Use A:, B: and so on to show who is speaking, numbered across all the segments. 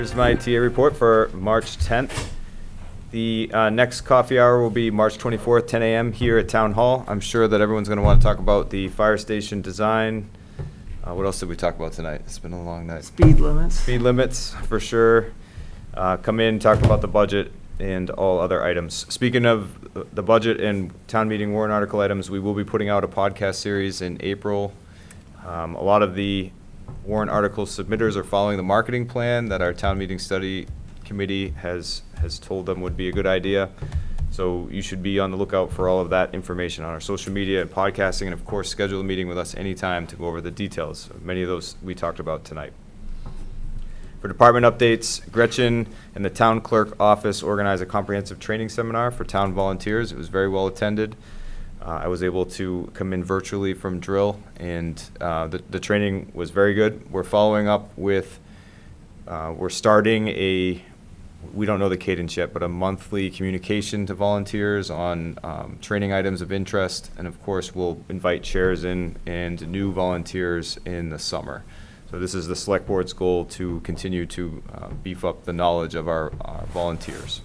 A: Here's my TA report for March 10th. The next coffee hour will be March 24th, 10 a.m. here at Town Hall. I'm sure that everyone's going to want to talk about the fire station design. What else did we talk about tonight? It's been a long night.
B: Speed limits.
A: Speed limits, for sure. Come in, talk about the budget and all other items. Speaking of the budget and town meeting warrant article items, we will be putting out a podcast series in April. A lot of the warrant article submitters are following the marketing plan that our town meeting study committee has told them would be a good idea. So you should be on the lookout for all of that information on our social media and podcasting, and of course schedule a meeting with us anytime to go over the details. Many of those we talked about tonight. For department updates, Gretchen and the town clerk office organized a comprehensive training seminar for town volunteers. It was very well attended. I was able to come in virtually from drill, and the training was very good. We're following up with, we're starting we don't know the cadence yet, but a monthly communication to volunteers on training items of interest. And of course, we'll invite chairs in and new volunteers in the summer. So this is the select board's goal, to continue to beef up the knowledge of our volunteers.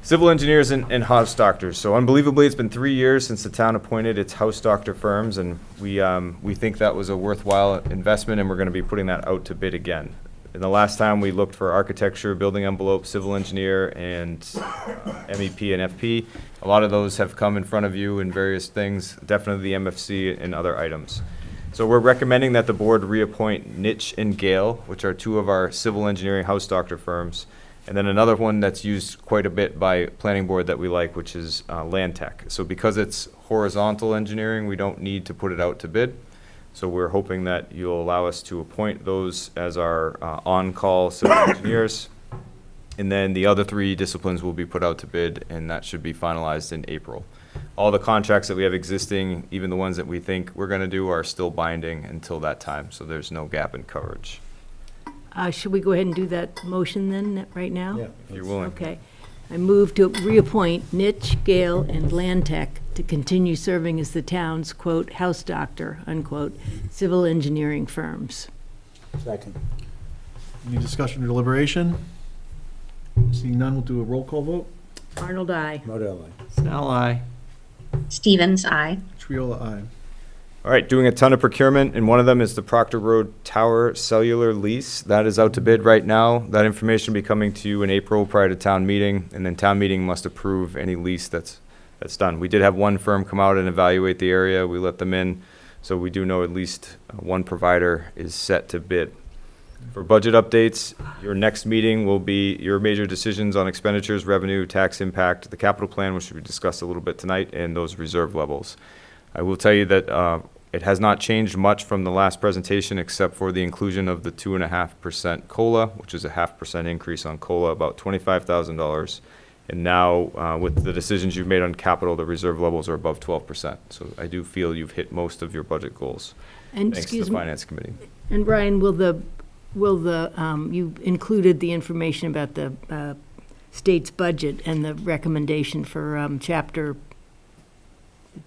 A: Civil engineers and house doctors. So unbelievably, it's been 3 years since the town appointed its house doctor firms, and we think that was a worthwhile investment, and we're going to be putting that out to bid again. And the last time we looked for architecture, building envelope, civil engineer, and MEP and FP. A lot of those have come in front of you in various things, definitely the MFC and other items. So we're recommending that the board reappoint Nitch and Gale, which are two of our civil engineering house doctor firms. And then another one that's used quite a bit by planning board that we like, which is Land Tech. So because it's horizontal engineering, we don't need to put it out to bid. So we're hoping that you'll allow us to appoint those as our on-call civil engineers. And then the other three disciplines will be put out to bid, and that should be finalized in April. All the contracts that we have existing, even the ones that we think we're going to do, are still binding until that time. So there's no gap in coverage.
C: Should we go ahead and do that motion then, right now?
B: Yeah.
A: If you're willing.
C: Okay. I move to reappoint Nitch, Gale, and Land Tech to continue serving as the town's, quote, house doctor, unquote, civil engineering firms.
B: Second.
D: Any discussion or deliberation? Seeing none, we'll do a roll call vote.
C: Arnold, I.
B: Modell, aye.
D: Snell, aye.
E: Stevens, aye.
D: Triola, aye.
A: All right, doing a ton of procurement, and one of them is the Proctor Road Tower cellular lease. That is out to bid right now. That information will be coming to you in April prior to town meeting, and then town meeting must approve any lease that's done. We did have one firm come out and evaluate the area. We let them in, so we do know at least one provider is set to bid. For budget updates, your next meeting will be your major decisions on expenditures, revenue, tax impact, the capital plan, which we discussed a little bit tonight, and those reserve levels. I will tell you that it has not changed much from the last presentation, except for the inclusion of the 2.5% COLA, which is a 0.5% increase on COLA, about $25,000. And now, with the decisions you've made on capital, the reserve levels are above 12%. So I do feel you've hit most of your budget goals.
C: And
A: Thanks to the Finance Committee.
C: And Brian, you included the information about the state's budget and the recommendation for chapter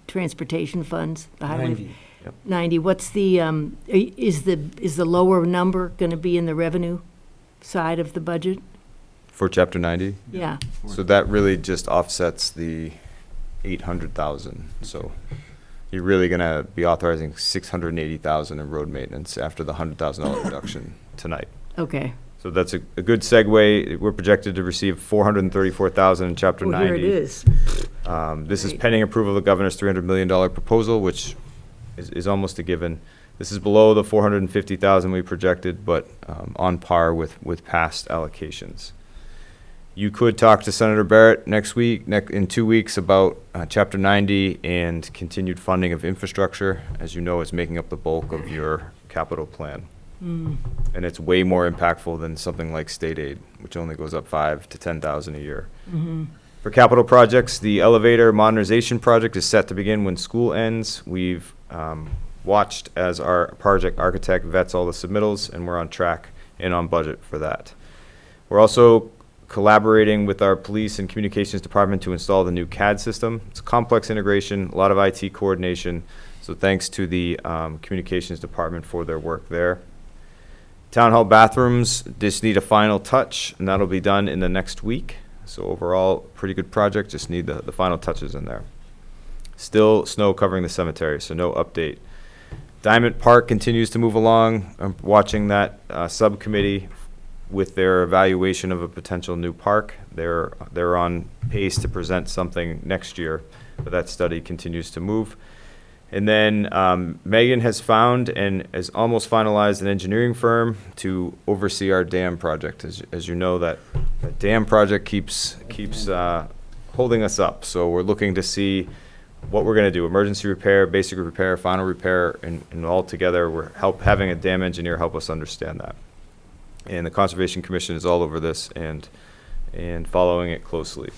C: transportation funds, the highway
B: 90.
A: Yep.
C: 90. What's the is the lower number going to be in the revenue side of the budget?
A: For Chapter 90?
C: Yeah.
A: So that really just offsets the 800,000. So you're really going to be authorizing 680,000 in road maintenance after the $100,000 reduction tonight.
C: Okay.
A: So that's a good segue. We're projected to receive $434,000 in Chapter 90.
C: Well, here it is.
A: This is pending approval of the governor's $300 million proposal, which is almost a given. This is below the $450,000 we projected, but on par with past allocations. You could talk to Senator Barrett next week, in 2 weeks, about Chapter 90 and continued funding of infrastructure. As you know, it's making up the bulk of your capital plan. And it's way more impactful than something like state aid, which only goes up $5,000 to $10,000 a year. For capital projects, the elevator modernization project is set to begin when school ends. We've watched as our project architect vets all the submittals, and we're on track and on budget for that. We're also collaborating with our police and communications department to install the new CAD system. It's a complex integration, a lot of IT coordination, so thanks to the communications department for their work there. Town hall bathrooms just need a final touch, and that'll be done in the next week. So overall, pretty good project, just need the final touches in there. Still snow covering the cemetery, so no update. Diamond Park continues to move along. I'm watching that subcommittee with their evaluation of a potential new park. They're on pace to present something next year, but that study continues to move. And then Megan has found and has almost finalized an engineering firm to oversee our dam project. As you know, that dam project keeps holding us up. So we're looking to see what we're going to do: emergency repair, basic repair, final repair, and all together we're having a dam engineer help us understand that. And the Conservation Commission is all over this and following it closely.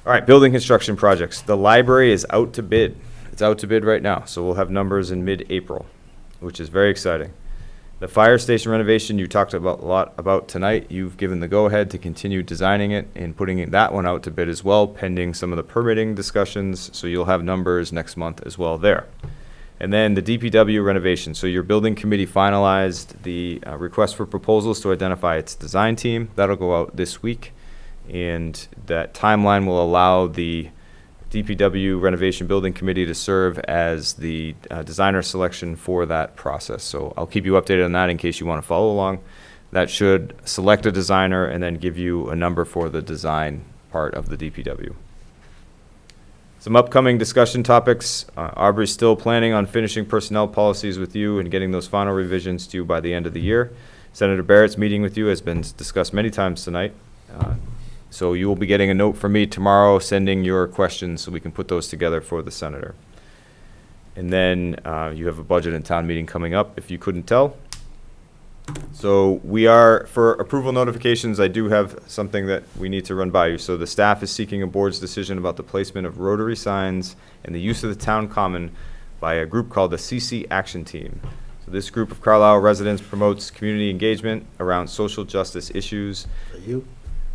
A: All right, building construction projects. The library is out to bid. It's out to bid right now, so we'll have numbers in mid-April, which is very exciting. The fire station renovation you talked about a lot about tonight. You've given the go-ahead to continue designing it and putting that one out to bid as well, pending some of the permitting discussions, so you'll have numbers next month as well there. And then the DPW renovation. So your building committee finalized the request for proposals to identify its design team. That'll go out this week. And that timeline will allow the DPW renovation building committee to serve as the designer selection for that process. So I'll keep you updated on that in case you want to follow along. That should select a designer and then give you a number for the design part of the DPW. Some upcoming discussion topics. Aubrey's still planning on finishing personnel policies with you and getting those final revisions to you by the end of the year. Senator Barrett's meeting with you has been discussed many times tonight. So you will be getting a note from me tomorrow sending your questions so we can put those together for the senator. And then you have a budget and town meeting coming up, if you couldn't tell. So we are, for approval notifications, I do have something that we need to run by you. So the staff is seeking a board's decision about the placement of rotary signs and the use of the town common by a group called the CC Action Team. So this group of Carlisle residents promotes community engagement around social justice issues.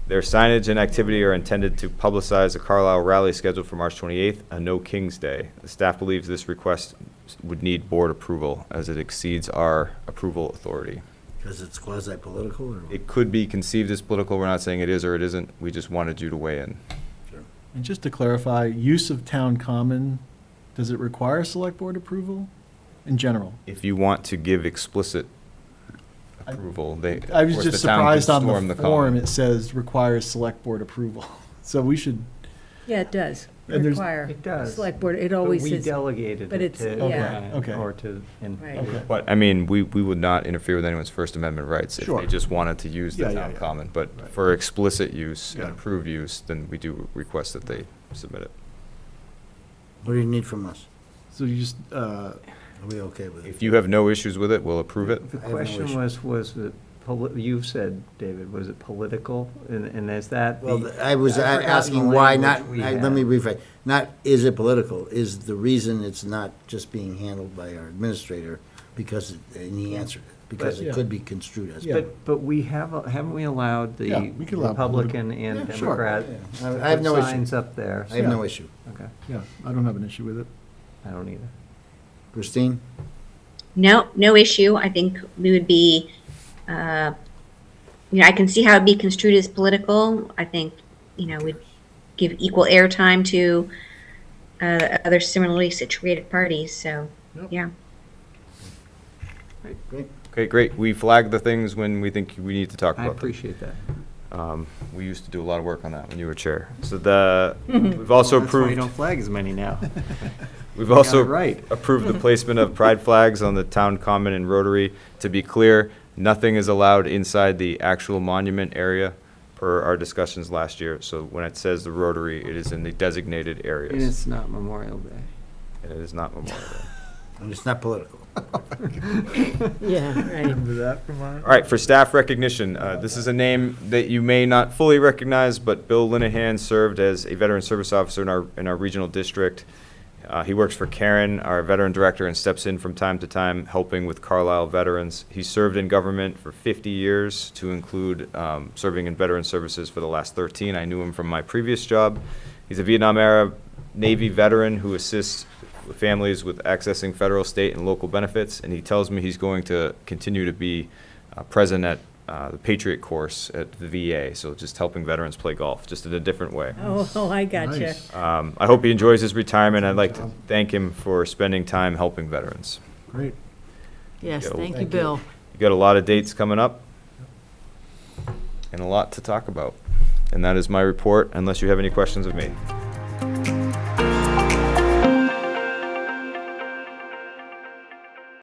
A: Their signage and activity are intended to publicize a Carlisle rally scheduled for March 28th, a No King's Day. The staff believes this request would need board approval as it exceeds our approval authority.
B: Because it's quasi-political, or?
A: It could be conceived as political. We're not saying it is or it isn't. We just wanted you to weigh in.
B: Sure.
D: And just to clarify, use of town common, does it require select board approval in general?
A: If you want to give explicit approval,
D: I was
A: of course,
D: just
A: the town can
D: surprised on
A: storm
D: the
A: common.
D: form, it says requires select board approval. So we should,
C: Yeah, it does.
D: And there's-
C: Require.
F: It does.
C: Select board, it
F: But
C: always
F: we
C: says.
F: delegated
C: but
F: it
C: it's-
F: to,
C: yeah.
D: Okay.
F: or to, and.
C: Right.
D: okay.
A: But, I mean, we would not interfere with anyone's First Amendment rights if
D: Sure.
A: they just wanted to use the
D: Yeah, yeah,
A: town
D: yeah.
A: common. But
D: Right.
A: for explicit use and
D: Yeah.
A: approved use, then we do request that they submit it.
B: What do you need from us?
D: So you just,
B: Are we okay with it?
A: If you have no issues with it, we'll approve it.
F: The
B: I have no
F: question
B: issue.
F: was it, you said, David, was it political? And is that
B: Well,
F: the?
B: I was
F: I've forgotten
B: asking
F: the
B: why
F: language
B: not,
F: we
B: let me
F: had.
B: rephrase, not is it political, is the reason it's not just being handled by our administrator, because, and he answered it, because
D: But-
B: it could be construed as.
D: Yeah.
F: But we have, haven't we allowed the
D: Yeah, we could allow
F: Republican and
D: Yeah, sure.
F: Democrat?
B: I have no
F: put
B: issue.
F: Signs up there.
B: I have no issue.
F: Okay,
D: yeah, I don't have an issue with it.
F: I don't either.
B: Christine?
E: No, no issue. I think we would be, I can see how it'd be construed as political. I think, we'd give equal airtime to other similarly situated parties, so,
D: Yep.
E: yeah.
B: Great.
A: Okay, great. We flag the things when we think we need to talk
F: I
A: about them.
F: appreciate that.
A: We used to do a lot of work on that when you were chair. So we've also
F: That's why you
A: approved,
F: don't flag as many now.
A: we've
F: got
A: also
F: it right.
A: approved the placement of pride flags on the town common and rotary. To be clear, nothing is allowed inside the actual monument area per our discussions last year. So when it says the rotary, it is in the designated
F: And
A: areas.
F: it's not Memorial Day.
A: And it is not Memorial Day.
B: And it's not political.
C: Yeah, right.
D: Remember that from our?
A: All right, for staff recognition, this is a name that you may not fully recognize, but Bill Linehan served as a veteran service officer in our regional district. He works for Karen, our veteran director, and steps in from time to time helping with Carlisle veterans. He served in government for 50 years, to include serving in veteran services for the last 13. I knew him from my previous job. He's a Vietnam-era Navy veteran who assists families with accessing federal, state, and local benefits, and he tells me he's going to continue to be present at the Patriot course at the VA, so just helping veterans play golf, just in a different way.
C: Oh, I gotcha.
D: Nice.
A: I hope he enjoys his retirement. I'd like to thank him for spending time helping veterans.
D: Great.
C: Yes,
A: Yeah,
C: thank you,
B: thank you.
C: Bill.
A: You got a lot of dates coming up and a lot to talk about. And that is my report, unless you have any questions of me.